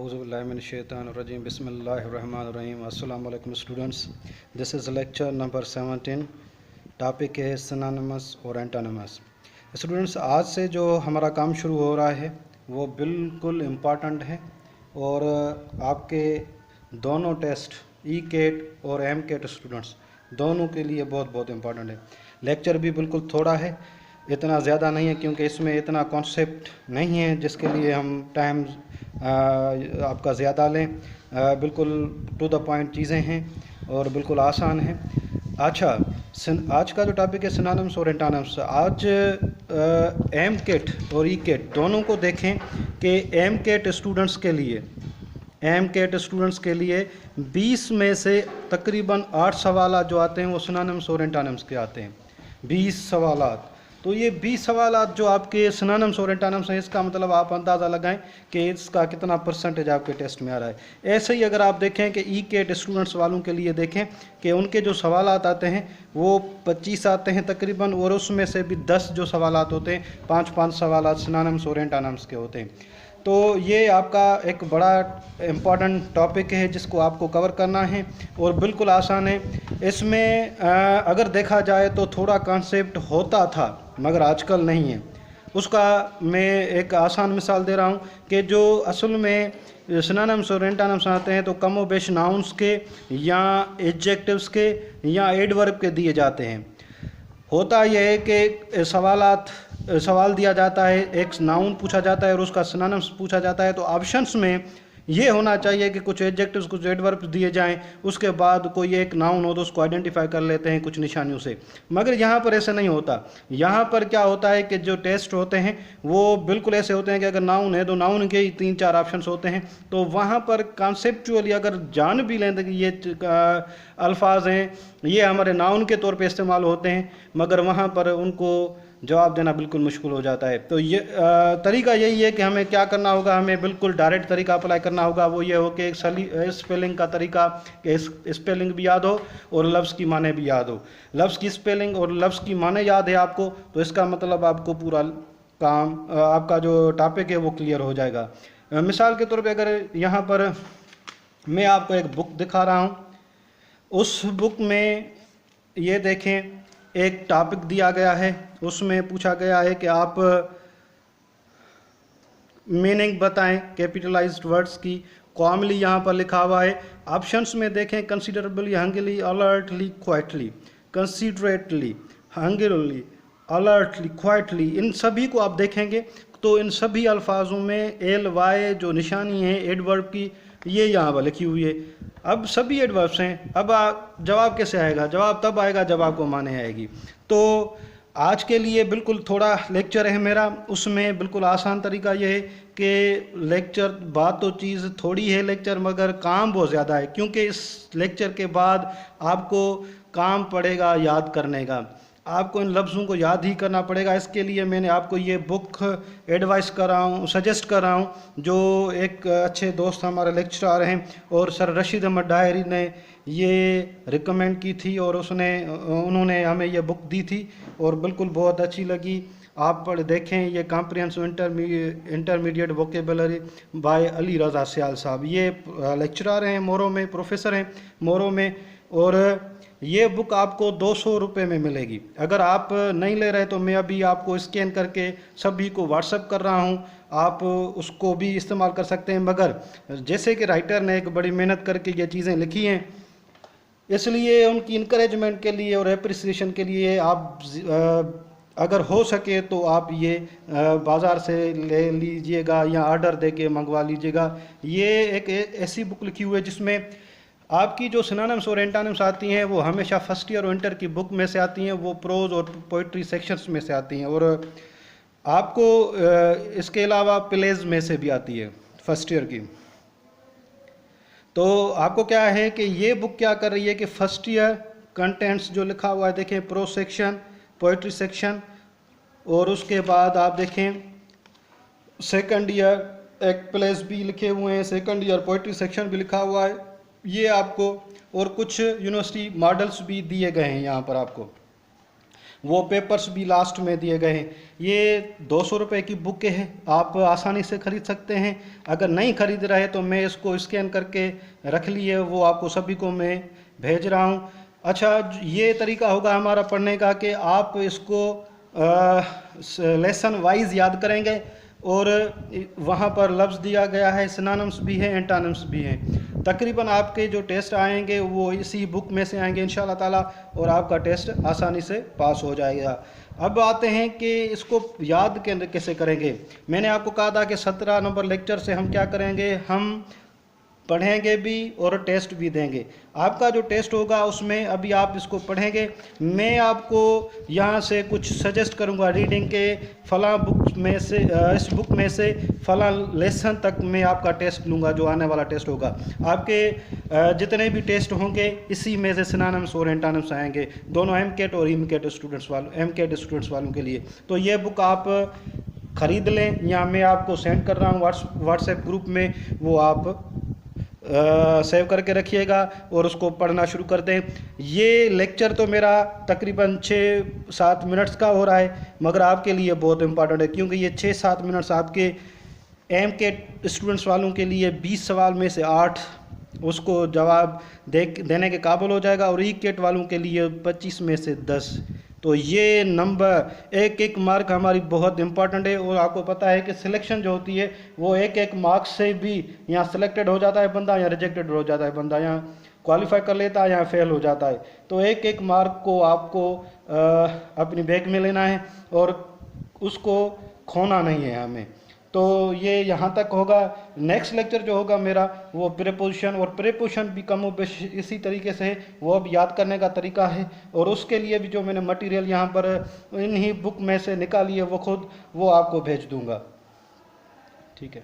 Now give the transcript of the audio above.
Auzubillahiminash-shaytanir-rajim. Bismillahir-rahmanir-rahim. Assalamu alaikum students. This is lecture number 17. Topic है synonymous और antonyms. Students, आज से जो हमारा काम शुरू हो रहा है वो बिल्कुल इम्पॉर्टेंट है और आपके दोनों टेस्ट ई केट और एम केट स्टूडेंट्स दोनों के लिए बहुत बहुत इम्पॉर्टेंट है. लेक्चर भी बिल्कुल थोड़ा है, इतना ज़्यादा नहीं है क्योंकि इसमें इतना कॉन्सेप्ट नहीं है जिसके लिए हम टाइम आपका ज़्यादा लें. बिल्कुल टू द पॉइंट चीज़ें हैं और बिल्कुल आसान है. अच्छा, आज का जो टॉपिक है सिनोनिम्स और एंटोनिम्स. आज एम केट और ई केट दोनों को देखें कि एम केट स्टूडेंट्स के लिए 20 में से तकरीबन 8 सवाल जो आते हैं वो सिनोनिम्स और एंटोनिम्स के आते हैं. 20 सवाल. तो ये 20 सवाल जो आपके सिनोनिम्स और एंटोनिम्स हैं, इसका मतलब आप अंदाज़ा लगाएं कि इसका कितना परसेंटेज आपके टेस्ट में आ रहा है. ऐसे ही अगर आप देखें कि ई केट स्टूडेंट्स वालों के लिए देखें कि उनके जो सवाल आते हैं वो 25 आते हैं तकरीबन, और उसमें से भी 10 जो सवाल होते हैं 5-5 सवाल सिनोनिम्स और एंटोनिम्स के होते हैं. तो ये आपका एक बड़ा इम्पॉर्टेंट टॉपिक है जिसको आपको कवर करना है और बिल्कुल आसान है. इसमें अगर देखा जाए तो थोड़ा कॉन्सेप्ट होता था मगर आजकल नहीं है. उसका मैं एक आसान मिसाल दे रहा हूँ कि जो असल में सिनोनिम्स और एंटोनिम्स आते हैं तो कमो बेश नाउन्स के या एडजेक्टिव्स के या एडवर्ब के दिए जाते हैं. होता यह है कि सवाल दिया जाता है, एक नाउन पूछा जाता है और उसका सिनोनिम्स पूछा जाता है. तो ऑप्शंस में ये होना चाहिए कि कुछ एडजेक्टिव्स कुछ एडवर्ब्स दिए जाएं, उसके बाद कोई एक नाउन हो तो उसको आइडेंटिफाई कर लेते हैं कुछ निशानियों से. मगर यहाँ पर ऐसे नहीं होता. यहाँ पर क्या होता है कि जो टेस्ट होते हैं वो बिल्कुल ऐसे होते हैं कि अगर नाउन है तो नाउन के ही 3-4 ऑप्शंस होते हैं. तो वहाँ पर कॉन्सेप्चुअली अगर जान भी लें कि ये अल्फाज हैं ये हमारे नाउन के तौर पे इस्तेमाल होते हैं, मगर वहाँ पर उनको जवाब देना बिल्कुल मुश्किल हो जाता है. तो ये तरीका यही है कि हमें क्या करना होगा, हमें बिल्कुल डायरेक्ट तरीका अप्लाई करना होगा. वो ये हो कि स्पेलिंग का तरीका, कि स्पेलिंग भी याद हो और लफ्ज़ की माने भी याद हो. लफ्ज़ की स्पेलिंग और लफ्ज़ की माने याद है आपको तो इसका मतलब आपको पूरा काम आपका जो टॉपिक है वो क्लियर हो जाएगा. मिसाल के तौर पर अगर यहाँ पर मैं आपको एक बुक दिखा रहा हूँ, उस बुक में ये देखें एक टॉपिक दिया गया है, उसमें पूछा गया है कि आप मीनिंग बताएं कैपिटलाइज्ड वर्ड्स की. कॉमनली यहाँ पर लिखा हुआ है. ऑप्शंस में देखें कंसीडरेबली, हंग्रीली, अलर्टली, क्वाइटली. कंसीडरेटली, हंग्रीली, अलर्टली, क्वाइटली, इन सभी को आप देखेंगे तो इन सभी अल्फाजों में LY जो निशानी है एडवर्ब की ये यहाँ पर लिखी हुई है. अब सभी एडवर्ब्स हैं. अब जवाब कैसे आएगा? जवाब तब आएगा जब आपको माने आएगी. तो आज के लिए बिल्कुल थोड़ा लेक्चर है मेरा, उसमें बिल्कुल आसान तरीका ये है कि लेक्चर बात तो चीज़ थोड़ी है लेक्चर, मगर काम बहुत ज़्यादा है क्योंकि इस लेक्चर के बाद आपको काम पड़ेगा याद करने का. आपको इन लफ्ज़ों को याद ही करना पड़ेगा. इसके लिए मैंने आपको ये बुक सजेस्ट कर रहा हूँ जो एक अच्छे दोस्त हमारे लेक्चरर हैं और सर रशीद अहमद डायरी ने ये रिकमेंड की थी और उन्होंने हमें ये बुक दी थी और बिल्कुल बहुत अच्छी लगी. आप पढ़ देखें. ये comprehensive intermediate vocabulary by Ali Raza Sial साहब. ये लेक्चरर हैं मोरो में, प्रोफेसर हैं मोरो में, और ये बुक आपको 200 रुपये में मिलेगी. अगर आप नहीं ले रहे तो मैं अभी आपको स्कैन करके सभी को व्हाट्सएप कर रहा हूँ, आप उसको भी इस्तेमाल कर सकते हैं. मगर जैसे कि राइटर ने एक बड़ी मेहनत करके ये चीज़ें लिखी हैं, इसलिए उनकी इनकरेजमेंट के लिए और एप्रिसिएशन के लिए आप अगर हो सके तो आप ये बाज़ार से ले लीजिएगा या ऑर्डर दे के मंगवा लीजिएगा. ये एक ऐसी बुक लिखी हुई है जिसमें आपकी जो सिनोनिम्स और एंटोनिम्स आती हैं वो हमेशा फर्स्ट ईयर और इंटर की बुक में से आती हैं, वो प्रोज और पोइट्री सेक्शंस में से आती हैं, और आपको इसके अलावा प्लेज में से भी आती है फर्स्ट ईयर की. तो आपको क्या है कि ये बुक क्या कर रही है कि फर्स्ट ईयर कंटेंट्स जो लिखा हुआ है देखें, प्रोज सेक्शन, पोइट्री सेक्शन, और उसके बाद आप देखें सेकंड ईयर एक प्लेज भी लिखे हुए हैं, सेकंड ईयर पोइट्री सेक्शन भी लिखा हुआ है. ये आपको और कुछ यूनिवर्सिटी मॉडल्स भी दिए गए हैं यहाँ पर आपको. वो पेपर्स भी लास्ट में दिए गए हैं। ये 200 रुपये की बुक है, आप आसानी से ख़रीद सकते हैं। अगर नहीं खरीद रहे तो मैं इसको स्कैन करके रख लिए, वो आपको सभी को मैं भेज रहा हूँ। अच्छा, ये तरीका होगा हमारा पढ़ने का कि आप इसको लेसन वाइज याद करेंगे और वहाँ पर लफ्ज़ दिया गया है, सिनोनिम्स भी है, एंटोनिम्स भी हैं। तकरीबन आपके जो टेस्ट आएंगे वो इसी बुक में से आएंगे इंशाल्लाह ताला, और आपका टेस्ट आसानी से पास हो जाएगा। अब आते हैं कि इसको याद कैसे करेंगे। मैंने आपको कहा था कि 17 नंबर लेक्चर से हम क्या करेंगे, हम पढ़ेंगे भी और टेस्ट भी देंगे। आपका जो टेस्ट होगा उसमें अभी आप इसको पढ़ेंगे, मैं आपको यहाँ से कुछ सजेस्ट करूँगा रीडिंग के, फ़लाँ बुक में से इस बुक में से फ़लाँ लेसन तक मैं आपका टेस्ट लूँगा, जो आने वाला टेस्ट होगा। आपके जितने भी टेस्ट होंगे इसी में से सिनोनिम्स और एंटोनिम्स आएंगे, दोनों एमकेट और इमकेट स्टूडेंट्स वालों के लिए। तो ये बुक आप ख़रीद लें, या मैं आपको सेंड कर रहा हूँ व्हाट्सएप ग्रुप में, वो आप सेव करके रखिएगा और उसको पढ़ना शुरू कर दें। ये लेक्चर तो मेरा तकरीबन 6-7 मिनट्स का हो रहा है, मगर आपके लिए बहुत इम्पॉर्टेंट है, क्योंकि ये 6-7 मिनट्स आपके के स्टूडेंट्स वालों के लिए 20 सवाल में से 8 उसको जवाब देने के काबिल हो जाएगा, और केट वालों के लिए 25 में से 10। तो ये नंबर एक एक मार्क हमारी बहुत इंपॉर्टेंट है। और आपको पता है कि सिलेक्शन जो होती है वो एक एक मार्क्स से भी यहाँ सिलेक्टेड हो जाता है बंदा, यहाँ रिजेक्टेड हो जाता है बंदा, यहाँ क्वालिफाई कर लेता है, यहाँ फेल हो जाता है। तो एक एक मार्क को आपको अपनी बैग में लेना है और उसको खोना नहीं है हमें। तो ये यहाँ तक होगा। नेक्स्ट लेक्चर जो होगा मेरा वो प्रीपोजिशन, और प्रीपोजिशन भी कम बेश इसी तरीके से है, वो अब याद करने का तरीका है। और उसके लिए भी जो मैंने मटेरियल यहाँ पर इन्हीं बुक में से निकाली है वो खुद वो आपको भेज दूँगा। ठीक है।